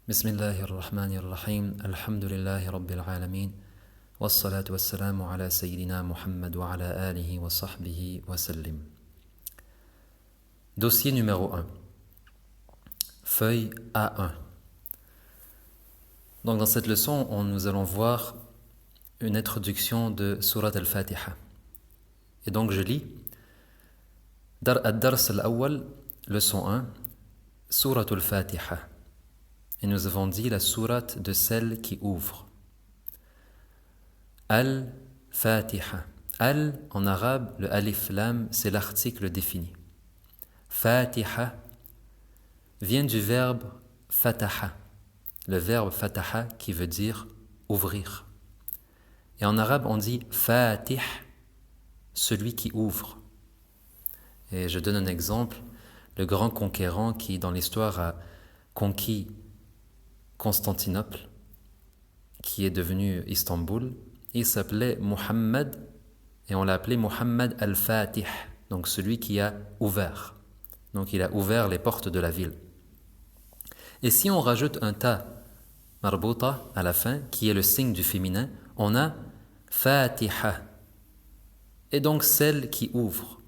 بسم الله الرحمن الرحيم الحمد لله رب العالمين والصلاة والسلام على سيدنا محمد وعلى آله وصحبه وسلم. Dossier numéro 1, feuille A1. Donc dans cette leçon, nous allons voir une introduction de Surat al-Fatiha. Et donc je lis Ad-Dars al-Awwal, leçon 1, Surat al-Fatiha. Et nous avons dit la sourate de celle qui ouvre. Al-Fatiha. Al, en arabe, le alif lam, c'est l'article défini. Fatiha vient du verbe fataha. Le verbe fataha qui veut dire ouvrir. Et en arabe, on dit fatih, celui qui ouvre. Et je donne un exemple. Le grand conquérant qui, dans l'histoire, a conquis Constantinople, qui est devenu Istanbul, il s'appelait Muhammad et on l'a appelé Muhammad al-Fatih, donc celui qui a ouvert. Donc il a ouvert les portes de la ville. Et si on rajoute un ta marbouta à la fin, qui est le signe du féminin, on a Fatiha, et donc celle qui ouvre.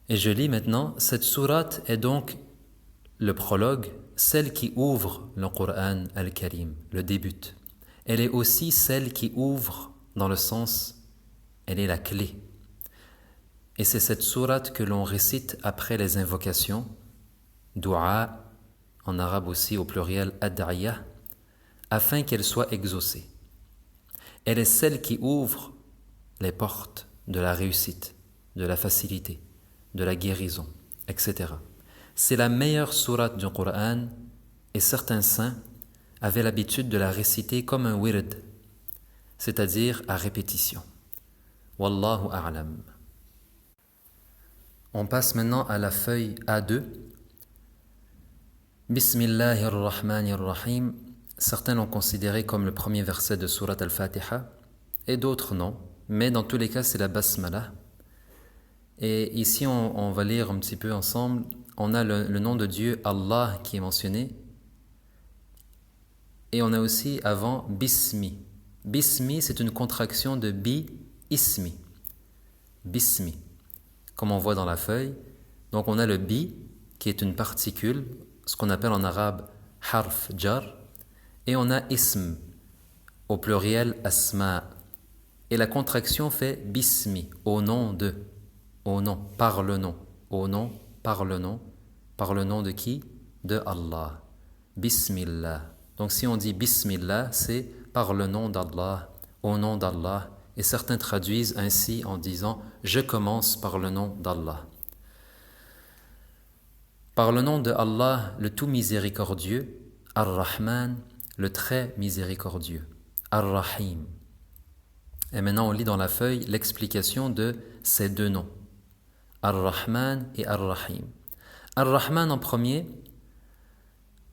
Et je lis maintenant, cette sourate est donc le prologue, celle qui ouvre le Coran al-Karim, le débute. Elle est aussi celle qui ouvre dans le sens, elle est la clé. Et c'est cette sourate que l'on récite après les invocations, dua, en arabe aussi au pluriel ad'iyah, afin qu'elle soit exaucée. Elle est celle qui ouvre les portes de la réussite, de la facilité, de la guérison, etc. C'est la meilleure sourate du Coran et certains saints avaient l'habitude de la réciter comme un wird, c'est-à-dire à répétition. Wallahu a'lam. On passe maintenant à la feuille A2. Bismillahirrahmanirrahim. Certains l'ont considéré comme le premier verset de sourate al-Fatiha et d'autres non, mais dans tous les cas c'est la basmala. Et ici on va lire un petit peu ensemble. On a le nom de Dieu, Allah, qui est mentionné. Et on a aussi avant Bismi. Bismi, c'est une contraction de Bi, Ismi. Bismi, comme on voit dans la feuille. Donc on a le Bi, qui est une particule, ce qu'on appelle en arabe Harf Jar. Et on a Ism, au pluriel Asma. Et la contraction fait Bismi, au nom de. Au nom, par le nom. Au nom, par le nom. Par le nom de qui? De Allah. Bismillah. Donc si on dit Bismillah, c'est par le nom d'Allah, au nom d'Allah. Et certains traduisent ainsi en disant « Je commence par le nom d'Allah ». Par le nom de Allah, le tout miséricordieux, Ar-Rahman, le très miséricordieux, Ar-Rahim. Et maintenant on lit dans la feuille l'explication de ces deux noms, Ar-Rahman et Ar-Rahim. Ar-Rahman en premier,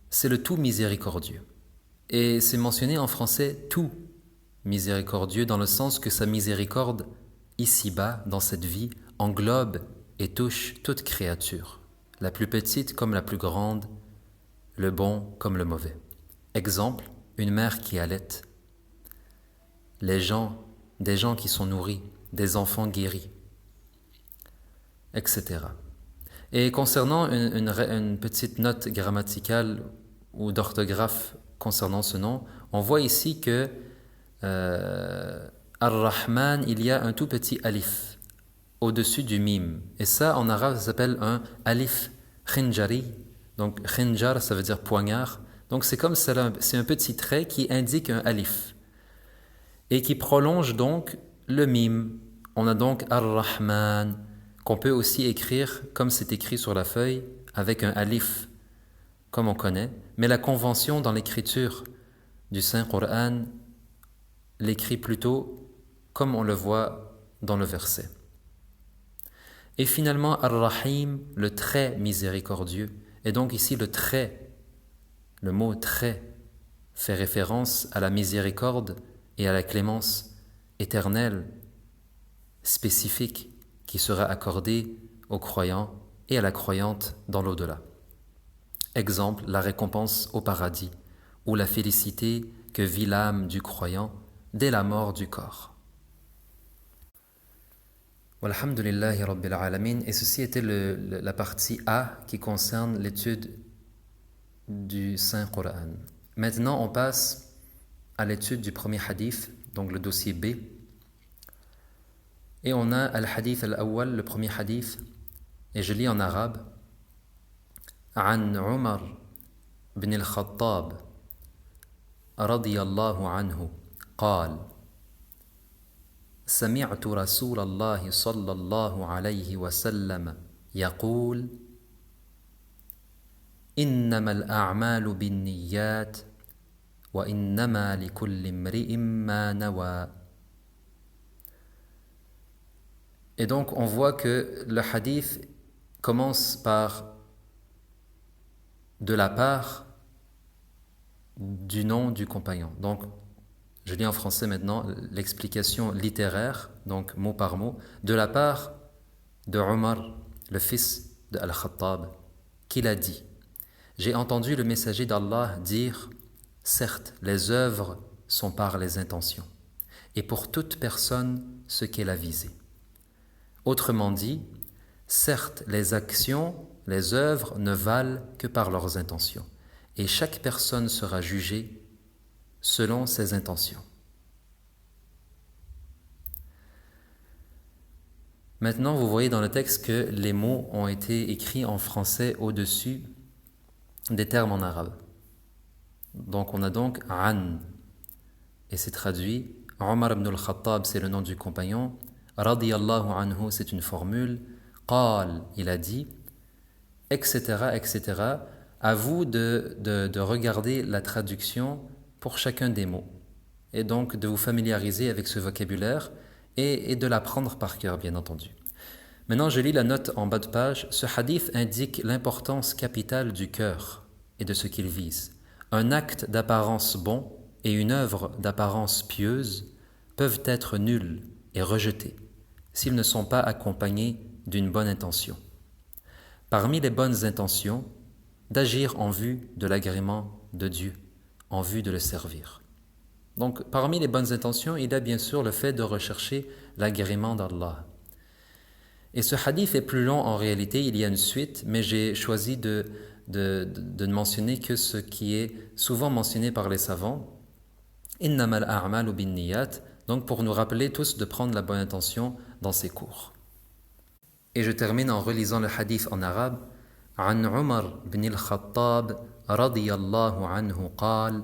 c'est le tout miséricordieux. Et c'est mentionné en français tout miséricordieux dans le sens que sa miséricorde, ici-bas, dans cette vie, englobe et touche toute créature, la plus petite comme la plus grande, le bon comme le mauvais. Exemple, une mère qui allaite, des gens qui sont nourris, des enfants guéris, etc. Et concernant une petite note grammaticale ou d'orthographe concernant ce nom, on voit ici que Ar-Rahman, il y a un tout petit alif au-dessus du mim. Et ça, en arabe, ça s'appelle un alif khinjari. Donc, khinjar, ça veut dire poignard. Donc, c'est comme ça, c'est un petit trait qui indique un alif et qui prolonge donc le mim. On a donc Ar-Rahman, qu'on peut aussi écrire comme c'est écrit sur la feuille, avec un alif, comme on connaît. Mais la convention dans l'écriture du Saint-Coran l'écrit plutôt comme on le voit dans le verset. Et finalement, Ar-Rahim, le très miséricordieux. Et donc ici, le mot très, fait référence à la miséricorde et à la clémence éternelle, spécifique, qui sera accordée aux croyants et à la croyante dans l'au-delà. Exemple, la récompense au paradis ou la félicité que vit l'âme du croyant dès la mort du corps. Walhamdulillahi Rabbil Alamin. Et ceci était la partie A qui concerne l'étude du Saint-Coran. Maintenant, on passe à l'étude du premier hadith, donc le dossier B. Et on a al-hadith al-awwal, le premier hadith, et je lis en arabe. عن عمر بن الخطاب رضي الله عنه قال سمعت رسول الله صلى الله عليه وسلم يقول إنما الأعمال بالنيات وإنما لكل امرئ ما نوى. Et donc on voit que le hadith commence par de la part du nom du compagnon. Donc je lis en français maintenant l'explication littéraire, donc mot par mot, de la part de Omar, le fils de Al-Khattab, qu'il a dit: j'ai entendu le messager d'Allah dire: certes, les œuvres sont par les intentions, et pour toute personne ce qu'elle a visé. Autrement dit, certes, les actions, les œuvres ne valent que par leurs intentions, et chaque personne sera jugée selon ses intentions. Maintenant, vous voyez dans le texte que les mots ont été écrits en français au-dessus des termes en arabe. Donc on a donc an, et c'est traduit. Omar ibn al-Khattab, c'est le nom du compagnon. Radiyallahu anhu, c'est une formule. Qal, il a dit, etc., etc. À vous de regarder la traduction pour chacun des mots, et donc de vous familiariser avec ce vocabulaire et de l'apprendre par cœur, bien entendu. Maintenant, je lis la note en bas de page. Ce hadith indique l'importance capitale du cœur et de ce qu'il vise. Un acte d'apparence bon et une œuvre d'apparence pieuse peuvent être nuls et rejetés s'ils ne sont pas accompagnés d'une bonne intention. Parmi les bonnes intentions, d'agir en vue de l'agrément de Dieu, en vue de le servir. Donc, parmi les bonnes intentions, il y a bien sûr le fait de rechercher l'agrément d'Allah. Et ce hadith est plus long en réalité, il y a une suite, mais j'ai choisi de ne mentionner que ce qui est souvent mentionné par les savants. Innamal a'malu binniyat, donc pour nous rappeler tous de prendre la bonne intention dans ces cours. Et je termine en relisant le hadith en arabe. عن عمر بن الخطاب رضي الله عنه قال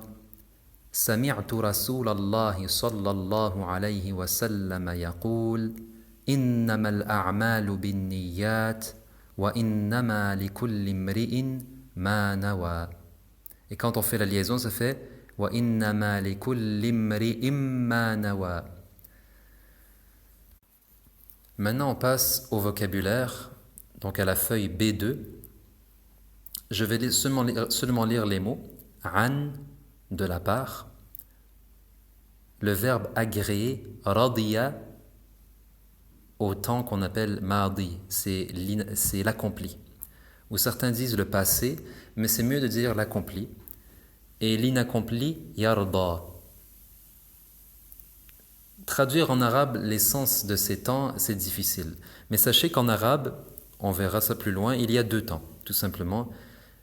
سمعت رسول الله صلى الله عليه وسلم يقول إنما الأعمال بالنيات وإنما لكل امرئ ما نوى. Et quand on fait la liaison, ça fait وإنما لكل امرئ ما نوى. Maintenant, on passe au vocabulaire, donc à la feuille B2. Je vais seulement lire les mots. An, de la part. Le verbe agréé, radiya, au temps qu'on appelle madi, c'est l'accompli. Ou certains disent le passé, mais c'est mieux de dire l'accompli. Et l'inaccompli, yarda. Traduire en arabe les sens de ces temps, c'est difficile. Mais sachez qu'en arabe, on verra ça plus loin, il y a deux temps, tout simplement.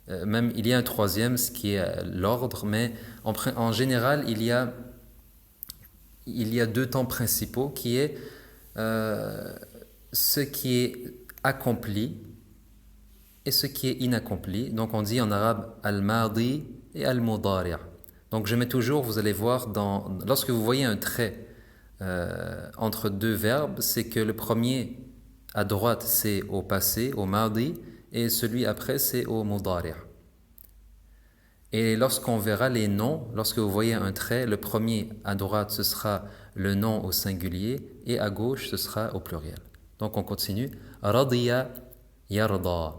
Même il y a un troisième, ce qui est l'ordre, mais en général, il y a deux temps principaux, qui est ce qui est accompli et ce qui est inaccompli. Donc on dit en arabe al-madi et al-mudari'. Donc je mets toujours, vous allez voir, lorsque vous voyez un trait entre deux verbes, c'est que le premier à droite c'est au passé, au madi, et celui après c'est au mudari'. Et lorsqu'on verra les noms, lorsque vous voyez un trait, le premier à droite ce sera le nom au singulier et à gauche ce sera au pluriel. Donc on continue. Radiya yarda.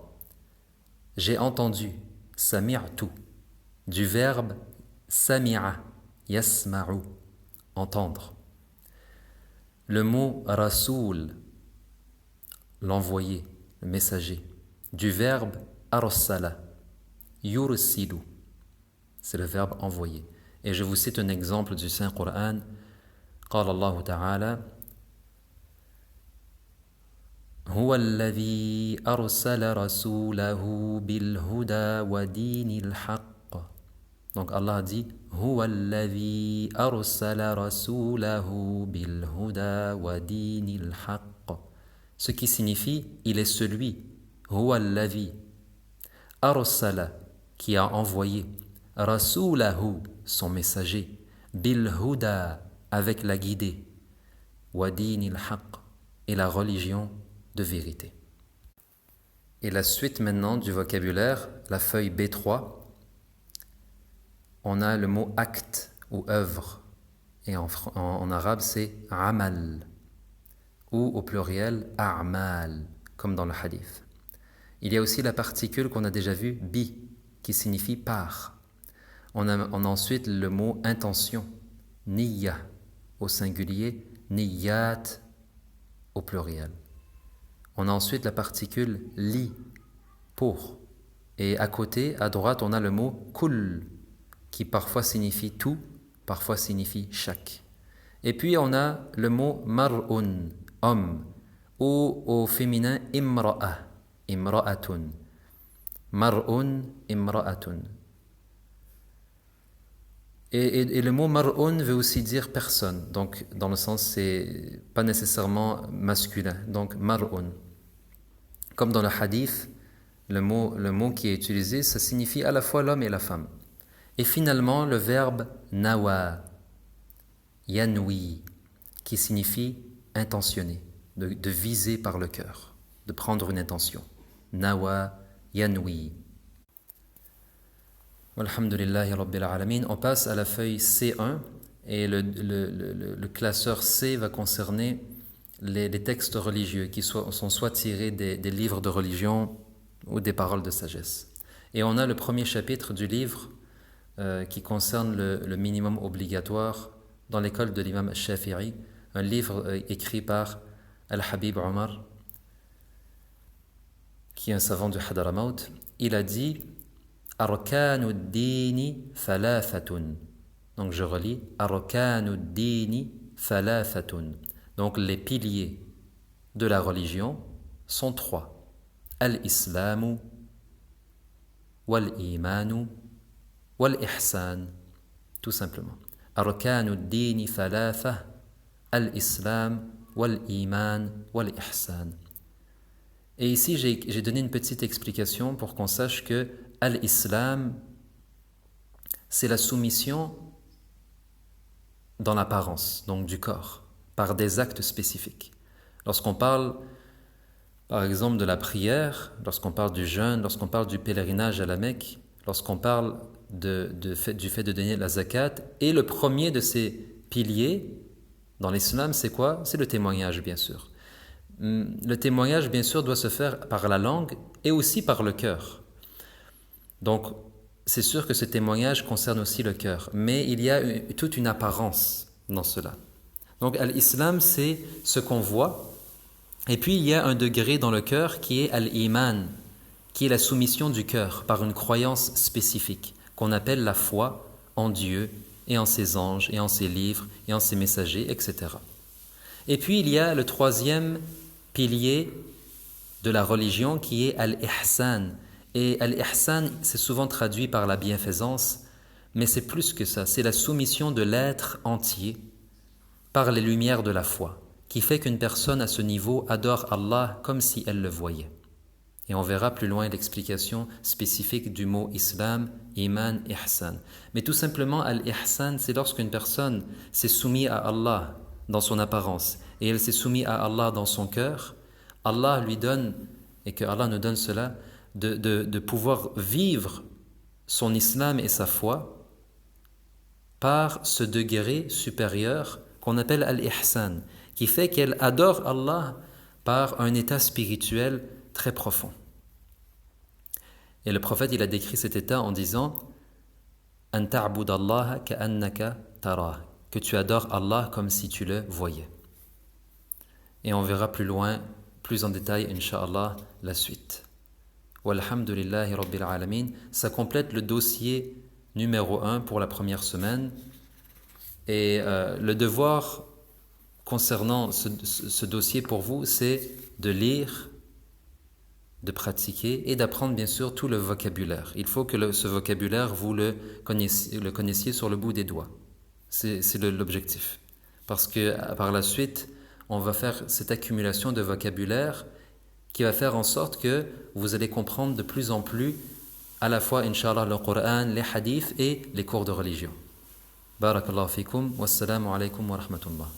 J'ai entendu, sami'tu, du verbe sami'a, yasma'u, entendre. Le mot rasoul, l'envoyé, le messager, du verbe arsala, yursilu. C'est le verbe envoyer. Et je vous cite un exemple du Saint-Coran. قال الله تعالى هو الذي أرسل رسوله بالهدى ودين الحق. Donc Allah dit هو الذي أرسل رسوله بالهدى ودين الحق. Ce qui signifie il est celui هو الذي أرسل qui a envoyé رسوله son messager بالهدى avec la guidée ودين الحق et la religion de vérité. Et la suite maintenant du vocabulaire, la feuille B3, on a le mot acte ou œuvre. Et en arabe, c'est amal. Ou au pluriel, a'mal, comme dans le hadith. Il y a aussi la particule qu'on a déjà vue, bi, qui signifie par. On a ensuite le mot intention, niyya, au singulier, niyyat, au pluriel. On a ensuite la particule li, pour. Et à côté, à droite, on a le mot kull, qui parfois signifie tout, parfois signifie chaque. Et puis on a le mot mar'un, homme, ou au féminin imra'a, imra'atun. Mar'un, imra'atun. Et le mot mar'un veut aussi dire personne, donc dans le sens c'est pas nécessairement masculin, donc mar'un. Comme dans le hadith, le mot qui est utilisé, ça signifie à la fois l'homme et la femme. Et finalement, le verbe nawa, yanwi, qui signifie intentionner, de viser par le cœur, de prendre une intention. Nawa, yanwi. Walhamdulillahi Rabbil Alamin. On passe à la feuille C1 et le classeur C va concerner les textes religieux qui sont soit tirés des livres de religion ou des paroles de sagesse. Et on a le premier chapitre du livre qui concerne le minimum obligatoire dans l'école de l'imam al-Shafi'i, un livre écrit par Al-Habib Omar, qui est un savant du Hadramaut. Il a dit Arkanu ad-dini thalathatun. Donc je relis Arkanu ad-dini thalathatun. Donc les piliers de la religion sont trois. Al-Islamu, wal-Imanu, wal-Ihsan. Tout simplement. Arkanu ad-dini thalatha, al-Islam, wal-Iman, wal-Ihsan. Et ici, j'ai donné une petite explication pour qu'on sache que Al-Islam, c'est la soumission dans l'apparence, donc du corps, par des actes spécifiques. Lorsqu'on parle, par exemple, de la prière, lorsqu'on parle du jeûne, lorsqu'on parle du pèlerinage à la Mecque, lorsqu'on parle du fait de donner la zakat, et le premier de ces piliers dans l'islam, c'est quoi? C'est le témoignage, bien sûr. Le témoignage, bien sûr, doit se faire par la langue et aussi par le cœur. Donc, c'est sûr que ce témoignage concerne aussi le cœur, mais il y a toute une apparence dans cela. Donc, l'islam, c'est ce qu'on voit, et puis il y a un degré dans le cœur qui est al-iman, qui est la soumission du cœur par une croyance spécifique, qu'on appelle la foi en Dieu et en ses anges et en ses livres et en ses messagers, etc. Et puis il y a le troisième pilier de la religion qui est al-ihsan. Et al-ihsan, c'est souvent traduit par la bienfaisance, mais c'est plus que ça, c'est la soumission de l'être entier par les lumières de la foi, qui fait qu'une personne à ce niveau adore Allah comme si elle le voyait. Et on verra plus loin l'explication spécifique du mot islam, iman, ihsan. Mais tout simplement, al-ihsan, c'est lorsqu'une personne s'est soumise à Allah dans son apparence et elle s'est soumise à Allah dans son cœur, Allah lui donne, et que Allah nous donne cela, de pouvoir vivre son islam et sa foi par ce degré supérieur qu'on appelle al-ihsan, qui fait qu'elle adore Allah par un état spirituel très profond. Et le prophète, il a décrit cet état en disant « An ta'budallaha ka'annaka tarah » que tu adores Allah comme si tu le voyais. Et on verra plus loin, plus en détail, Inch'Allah, la suite. Walhamdulillahi Rabbil Alamin. Ça complète le dossier numéro 1 pour la première semaine. Et le devoir concernant ce dossier pour vous, c'est de lire, de pratiquer et d'apprendre bien sûr tout le vocabulaire. Il faut que ce vocabulaire, vous le connaissiez sur le bout des doigts. C'est l'objectif. Parce que par la suite, on va faire cette accumulation de vocabulaire qui va faire en sorte que vous allez comprendre de plus en plus à la fois, Inch'Allah, le Coran, les hadiths et les cours de religion. Barakallahu fikum, wassalamu alaikum wa rahmatullah.